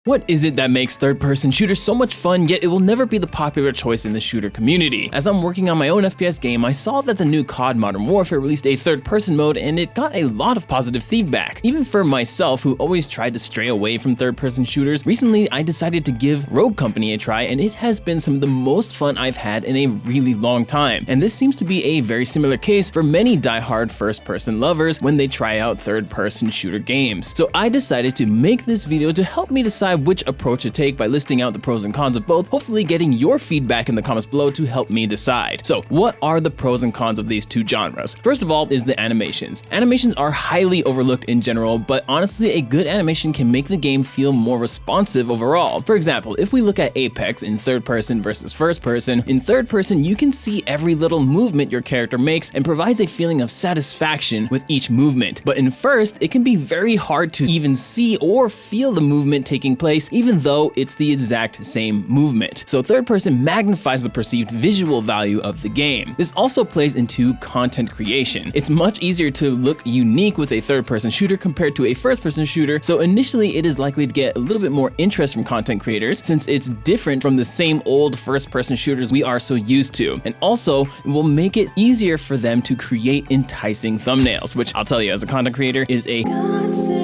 What is it that makes third-person shooters so much fun, yet it will never be the popular choice in the shooter community? As I'm working on my own FPS game, I saw that the new COD Modern Warfare released a third-person mode, and it got a lot of positive feedback. Even for myself, who always tried to stray away from third-person shooters, recently I decided to give Rogue Company a try, and it has been some of the most fun I've had in a really long time. And this seems to be a very similar case for many die-hard first-person lovers when they try out third-person shooter games. So I decided to make this video to help me decide which approach to take by listing out the pros and cons of both, hopefully getting your feedback in the comments below to help me decide. So what are the pros and cons of these two genres? First of all is the animations. Animations are highly overlooked in general, but honestly a good animation can make the game feel more responsive overall. For example, if we look at Apex in third person versus first person, in third person you can see every little movement your character makes and provides a feeling of satisfaction with each movement. But in first, it can be very hard to even see or feel the movement taking place, even though it's the exact same movement. So third person magnifies the perceived visual value of the game. This also plays into content creation. It's much easier to look unique with a third person shooter compared to a first person shooter, so initially it is likely to get a little bit more interest from content creators since it's different from the same old first person shooters we are so used to. And also, it will make it easier for them to create enticing thumbnails, which I'll tell you as a content creator is a godsend.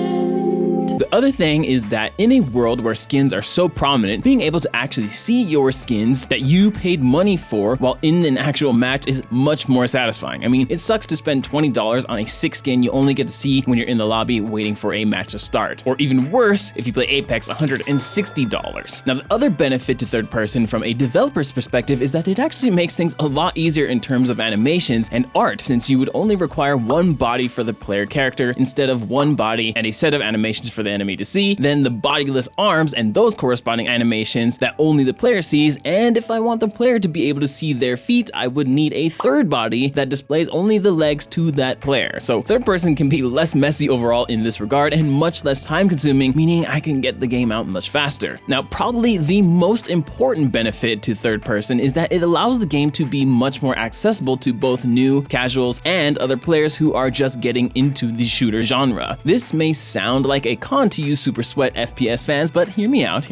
The other thing is that in a world where skins are so prominent, being able to actually see your skins that you paid money for while in an actual match is much more satisfying. I mean, it sucks to spend $20 on a sick skin you only get to see when you're in the lobby waiting for a match to start. Or even worse, if you play Apex, $160. Now, the other benefit to third person from a developer's perspective is that it actually makes things a lot easier in terms of animations and art, since you would only require one body for the player character instead of one body and a set of animations for the enemy to see, then the bodiless arms and those corresponding animations that only the player sees, and if I want the player to be able to see their feet, I would need a third body that displays only the legs to that player. So third person can be less messy overall in this regard and much less time consuming, meaning I can get the game out much faster. Now, probably the most important benefit to third person is that it allows the game to be much more accessible to both new casuals and other players who are just getting into the shooter genre. This may sound like a con to you super sweat FPS fans, but hear me out.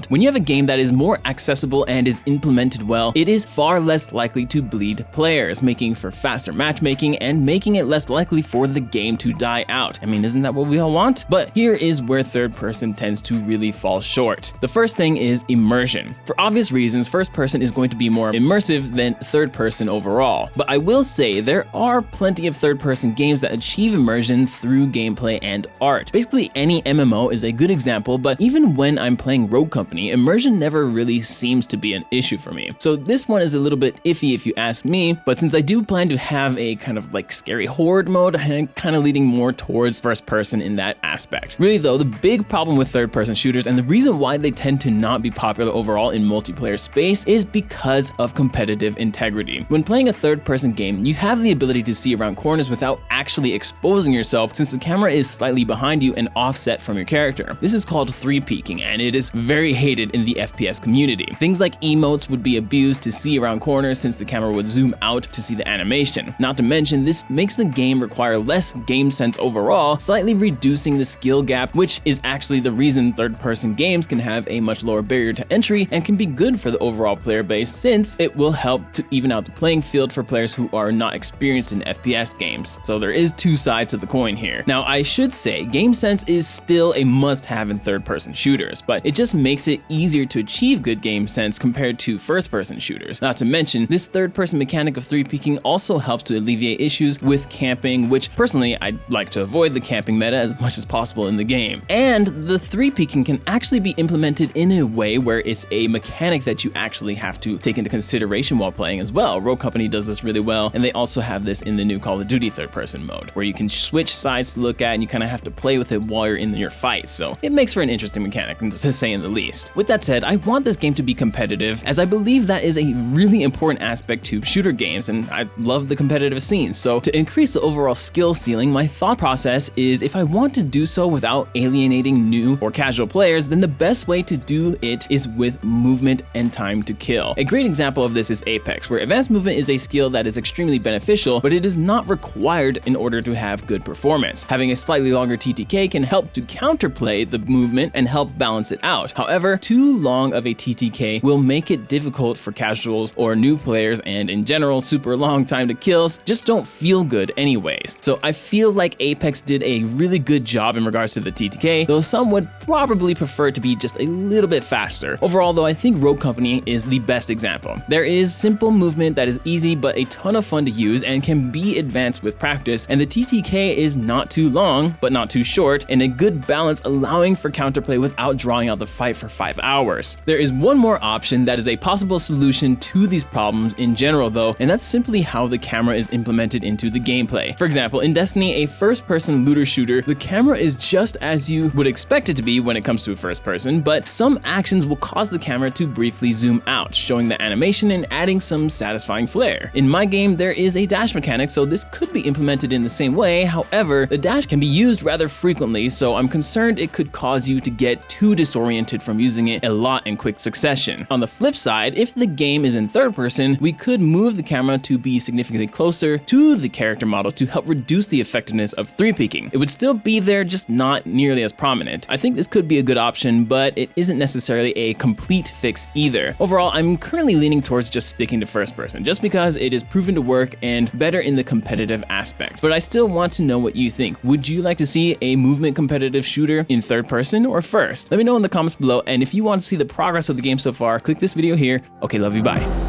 When you have a game that is more accessible and is implemented well, it is far less likely to bleed players, making for faster matchmaking and making it less likely for the game to die out. I mean, isn't that what we all want? But here is where third person tends to really fall short. The first thing is immersion. For obvious reasons, first person is going to be more immersive than third person overall. But I will say there are plenty of third person games that achieve immersion through gameplay and art. Basically, any MMO is a good example, but even when I'm playing Rogue Company, immersion never really seems to be an issue for me. So this one is a little bit iffy if you ask me, but since I do plan to have a kind of like scary horde mode, I'm kind of leaning more towards first person in that aspect. Really though, the big problem with third person shooters and the reason why they tend to not be popular overall in multiplayer space is because of competitive integrity. When playing a third person game, you have the ability to see around corners without actually exposing yourself since the camera is slightly behind you and offset from your character. This is called 3-peaking, and it is very hated in the FPS community. Things like emotes would be abused to see around corners since the camera would zoom out to see the animation. Not to mention, this makes the game require less game sense overall, slightly reducing the skill gap, which is actually the reason third-person games can have a much lower barrier to entry and can be good for the overall player base since it will help to even out the playing field for players who are not experienced in FPS games. So there is two sides to the coin here. Now, I should say, game sense is still a must-have in third-person shooters, but it just makes it easier to achieve good game sense compared to first-person shooters. Not to mention, this third-person mechanic of 3-peaking also helps to alleviate issues with camping, which personally I'd like to avoid the camping meta as much as possible in the game. And the 3-peaking can actually be implemented in a way where it's a mechanic that you actually have to take into consideration while playing as well. Rogue Company does this really well, and they also have this in the new Call of Duty third-person mode, where you can switch sides to look at and you kind of have to play with it while you're in your fight. So it makes for an interesting mechanic, to say in the least. With that said, I want this game to be competitive, as I believe that is a really important aspect to shooter games, and I love the competitive scene. So to increase the overall skill ceiling, my thought process is if I want to do so without alienating new or casual players, then the best way to do it is with movement and time to kill. A great example of this is Apex, where advanced movement is a skill that is extremely beneficial, but it is not required in order to have good performance. Having a slightly longer TTK can help to counterplay the movement and help balance it out. However, too long of a TTK will make it difficult for casuals or new players, and in general, super long time to kills just don't feel good anyways. So I feel like Apex did a really good job in regards to the TTK, though some would probably prefer it to be just a little bit faster. Overall though, I think Rogue Company is the best example. There is simple movement that is easy but a ton of fun to use and can be advanced with practice, and the TTK is not too long but not too short, and a good balance allowing for counterplay without drawing out the fight for 5 hours. There is one more option that is a possible solution to these problems in general though, and that's simply how the camera is implemented into the gameplay. For example, in Destiny, a first-person looter shooter, the camera is just as you would expect it to be when it comes to a first person, but some actions will cause the camera to briefly zoom out, showing the animation and adding some satisfying flair. In my game, there is a dash mechanic, so this could be implemented in the same way. However, the dash can be used rather frequently, so I'm concerned it could cause you to get too disoriented from using it a lot in quick succession. On the flip side, if the game is in third person, we could move the camera to be significantly closer to the character model to help reduce the effectiveness of 3-peaking. It would still be there, just not nearly as prominent. I think this could be a good option, but it isn't necessarily a complete fix either. Overall, I'm currently leaning towards just sticking to first person, just because it is proven to work and better in the competitive aspect. But I still want to know what you think. Would you like to see a movement competitive shooter in third person or first? Let me know in the comments below, and if you want to see the progress of the game so far, click this video here. Okay, love you, bye.